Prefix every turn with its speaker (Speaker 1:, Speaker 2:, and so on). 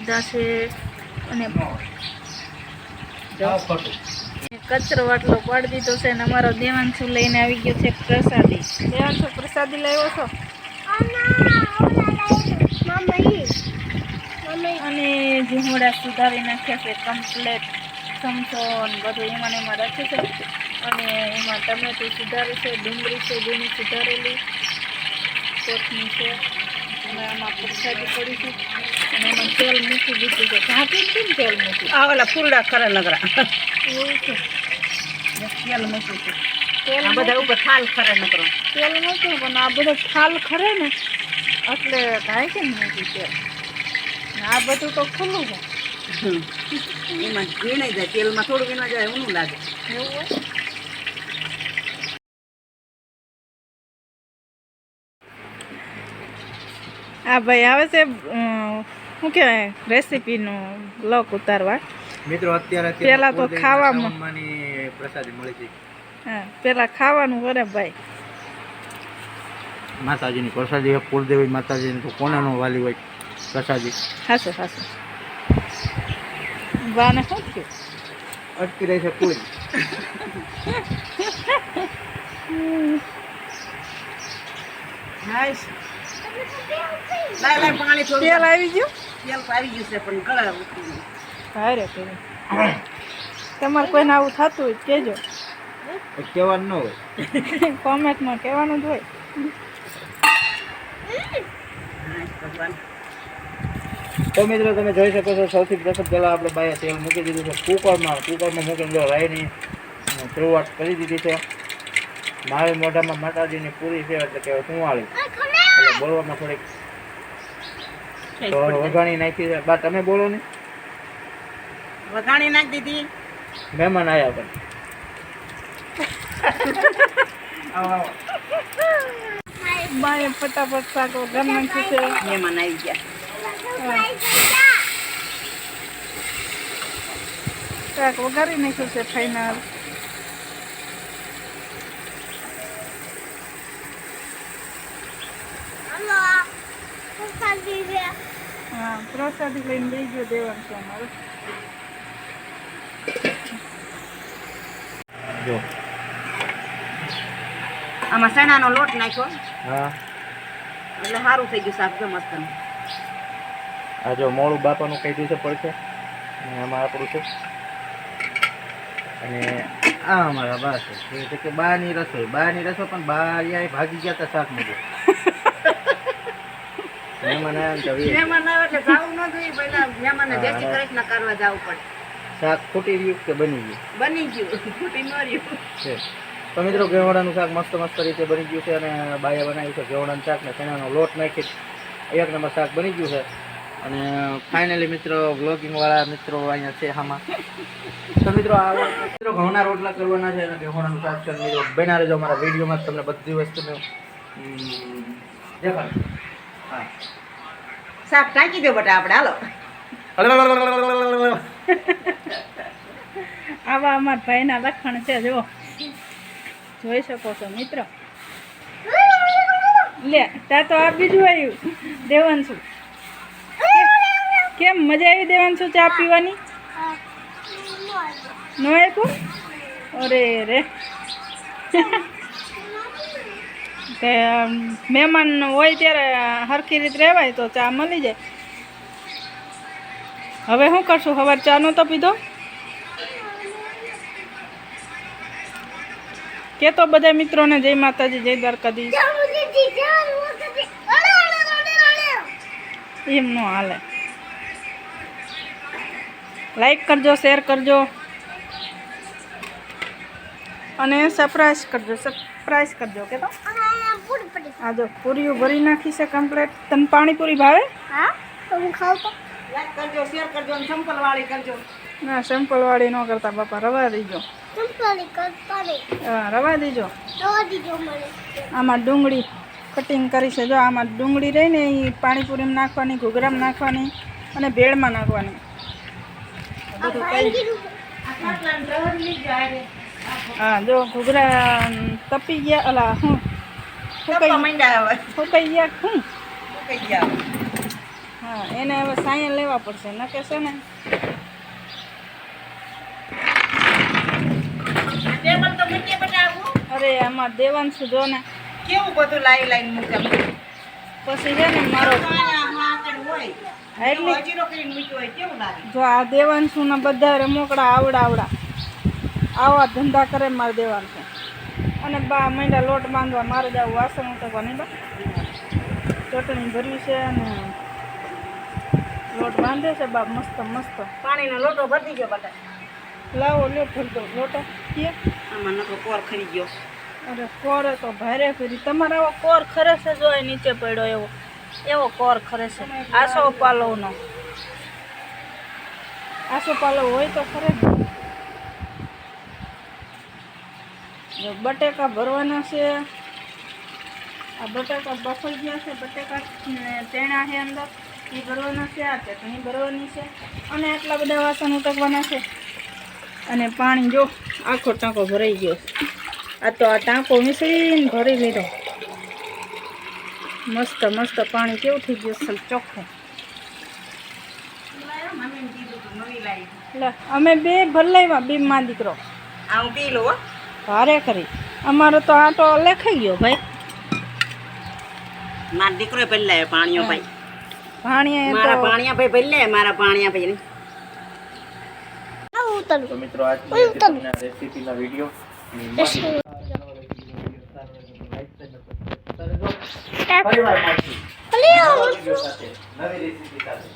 Speaker 1: દીધા છે અને કચરો વાટલો પાડી દીધો છે અને અમારો દેવાંશુ લઈને આવી ગયો છે પ્રસાદી. દેવાંશુ પ્રસાદી લાવ્યો છો? અને જીમોડા સુધારી નાખ્યા છે કમ્પ્લેટ. સમસો બધું એમાં રાખે છે અને એમાં ટમેટું સુધારે છે, ડુંગળી છે જેની સુધારેલી, કોથમી છે અને આમાં પ્રસાદી પડી છે અને એમાં તેલ મૂકી દીધું છે. ઢાંકી કેમ તેલ મૂકી?
Speaker 2: આ ઓલા ફૂલડા ખરા નગરા
Speaker 1: એવું છે,
Speaker 2: તેલ મૂક્યું છે.
Speaker 1: તેલ
Speaker 2: આ બધા ઉપર ખાલ ખરા નગરો
Speaker 1: તેલ મૂક્યું પણ આ બધો ખાલ ખરે ને એટલે ઢાંકી ને મૂકી તેલ. આ બધું તો ખુલ્લું છે.
Speaker 2: એમાં વીણાઈ જાય, તેલમાં થોડું વીણા જાય ઊનું લાગે.
Speaker 1: એવું હોય. આ ભાઈ આવે છે શું કહેવાય રેસીપીનો બ્લોગ ઉતારવા.
Speaker 3: મિત્રો અત્યારે
Speaker 1: પહેલા તો ખાવામાં
Speaker 3: પ્રસાદી મળી છે.
Speaker 1: હા, પહેલા ખાવાનું કરે ભાઈ.
Speaker 3: માતાજીની પ્રસાદી, કુળદેવી માતાજીની તો કોનાનો વાલી હોય પ્રસાદી.
Speaker 1: હાસો હાસો બાને શું થયું?
Speaker 3: અટકી રહી છે કોઈ.
Speaker 2: હાશ લાય લાય પાણી થોડું.
Speaker 1: તેલ આવી ગયું?
Speaker 2: તેલ તો આવી ગયું છે પણ ગળા ઉતરી ગયું.
Speaker 1: ભારે કર્યું. તમારે કોઈને આવું થતું હોય કહેજો.
Speaker 3: કહેવાનું ન હોય,
Speaker 1: કોમેન્ટમાં કહેવાનું જ હોય.
Speaker 2: હાશ ભગવાન.
Speaker 3: તો મિત્રો તમે જોઈ શકો છો સૌથી પ્રથમ પહેલાં આપણે બાએ તેલ મૂકી દીધું છે કુકરમાં મૂકીને જો રાઈની શરૂઆત કરી દીધી છે. મારી મોઢામાં માતાજીની પૂરી છે એટલે કે સુવાળી એટલે બોલવામાં થોડીક તો વઘાણી નાખી છે. બા તમે બોલો ને.
Speaker 2: વઘાણી નાખી દીધી.
Speaker 3: મહેમાન આવ્યા પણ આવો આવો.
Speaker 1: બાએ ફટાફટ શાક વઘાર નાખ્યું છે.
Speaker 2: મહેમાન આવી ગયા.
Speaker 1: શાક વઘારી નાખ્યું છે ફાઈનલ. હા, પ્રસાદી લઈને લઈ ગયો દેવાંશુ અમારો.
Speaker 3: જો
Speaker 2: આમાં ચણાનો લોટ નાખ્યો
Speaker 3: હા,
Speaker 2: એટલે સારું થઈ ગયું શાક. જો મસ્ત.
Speaker 3: આ જો મોળું બાપાનું કહી દીધું પડશે અને આમાં આપણું છે અને આ અમારા બા છે કે બાની રસોઈ પણ બા ભાગી ગયા હતા શાક મૂકે. મહેમાન આવ્યા ને
Speaker 2: મહેમાન આવે એટલે જાવું ન જોઈએ. પહેલા મહેમાનને દેશી કરેક્ટના કરવા જવું પડે.
Speaker 3: શાક ખૂટી રહ્યું કે બની ગયું?
Speaker 2: બની ગયું, ખૂટી ન રહ્યું
Speaker 3: છે. તો મિત્રો ઘેવડાનું શાક મસ્ત રીતે બની ગયું છે અને બાએ બનાવ્યું છે ઘેવડાનું શાક ને ચણાનો લોટ નાખી એક નંબર શાક બની ગયું છે. અને ફાઇનલી મિત્રો વ્લોગિંગવાળા મિત્રો અહીંયા છે આમાં. તો મિત્રો આ મિત્રો ઘઉંના રોટલા કરવાના છે અને ઘેવડાનું શાક છે. મિત્રો બના રહેજો અમારા વિડીયોમાં, તમને બધી વસ્તુને દેખાડો. હા,
Speaker 2: શાક ટાંકી દો બટા આપણે. હાલો
Speaker 1: આવા અમારા ભાઈના લખણ છે. જો જોઈ શકો છો મિત્રો. લે ત્યાં તો આ બીજું આવ્યું દેવાંશુ. કેમ મજા આવી દેવાંશુ ચા પીવાની? ન આપ્યું? અરે રે કે મહેમાન હોય ત્યારે સરખી રીતે રહેવાય તો ચા મળી જાય. હવે શું કરશું? સવાર ચા નહોતો પીધો કે તો બધા મિત્રોને જય માતાજી, જય દ્વારકાધીશ. એમ ન હાલે. લાઈક કરજો, શેર કરજો અને સરપ્રાઈઝ કરજો કે તો. આ જો પૂરીઓ ભરી નાખી છે કમ્પ્લેટ. તને પાણીપુરી ભાવે?
Speaker 2: હા, તો હું ખાવ તો. લાઈક કરજો, શેર કરજો અને સંપલવાળી કરજો.
Speaker 1: ના, સિમ્પલવાળી ન કરતા બાપા, રવા દીજો. હા, રવા દીજો. આમાં ડુંગળી કટિંગ કરી છે. જો આમાં ડુંગળી રહી ને એ પાણીપુરીમાં નાખવાની, ઘૂઘરામાં નાખવાની અને ભેળમાં નાખવાની. બધું કઈ. હા, જો ઘૂઘરા તપી ગયા. અલા સુકાઈ ગયા. શું?
Speaker 2: સુકાઈ ગયા.
Speaker 1: હા એને હવે સાયન લેવા પડશે નકે છે ને
Speaker 2: ટેબલ તો મૂકી બનાવું.
Speaker 1: અરે આમાં દેવાંશુ જો ને
Speaker 2: કેવું બધું લાઈ લાઈન મૂક્યા.
Speaker 1: પછી છે ને મારો
Speaker 2: આમાં આગળ હોય.
Speaker 1: એટલે
Speaker 2: હજીરો કરીને મૂક્યો હોય કેવું લાગે.
Speaker 1: જો આ દેવાંશુના બધા રમકડા આવડા આવા ધંધા કરે મારે દેવાંશુ અને બા મહિના લોટ બાંધવા મારે જ આવું વાસણ ઉતરવા નહીં બા ચટણી ભરવી છે અને લોટ બાંધે છે બા મસ્ત મસ્ત
Speaker 2: પાણીનો લોટો ભરી ગયો બધા.
Speaker 1: લાવો લ્યો ભરી દો લોટો કે
Speaker 2: આમાં નકો કોર ખરી ગયો.
Speaker 1: અરે કોરે તો ભારે ફરી તમારે આવો કોર ખરે છે જો એ નીચે પડ્યો એવો કોર ખરે છે આસો પાલવનો આસો પાલવ હોય તો ખરે ને. જો બટેકા ભરવાના છે આ બટેકા બફાઈ ગયા છે બટેકા તેણા છે અંદર એ ભરવાના છે આ ચટણી ભરવાની છે અને આટલા બધા વાસણ ઉટકવાના છે અને પાણી જો આખો ટાંકો ભરાઈ ગયો આ તો આ ટાંકો મિસળીને ભરી લીધો મસ્ત મસ્ત પાણી કેવું થઈ ગયું છે ચોખ્ખું.
Speaker 2: મમ્મીને કીધું તું નવી લાવી.
Speaker 1: લે અમે બે ભરલાવ્યા બે માં દીકરો
Speaker 2: આ હું પી લઉં હો.
Speaker 1: ભારે કરી અમારો તો આટો લેખાઈ ગયો ભાઈ
Speaker 2: મારા દીકરો પહેલા લાવ્યો પાણીઓ ભાઈ.
Speaker 1: પાણી
Speaker 2: મારા પાણીયા ભાઈ પહેલા મારા પાણીયા ભાઈ
Speaker 3: તો મિત્રો આજની તમને રેસીપીના વિડીયો પરિવાર મળશું નવી રેસીપી સાથે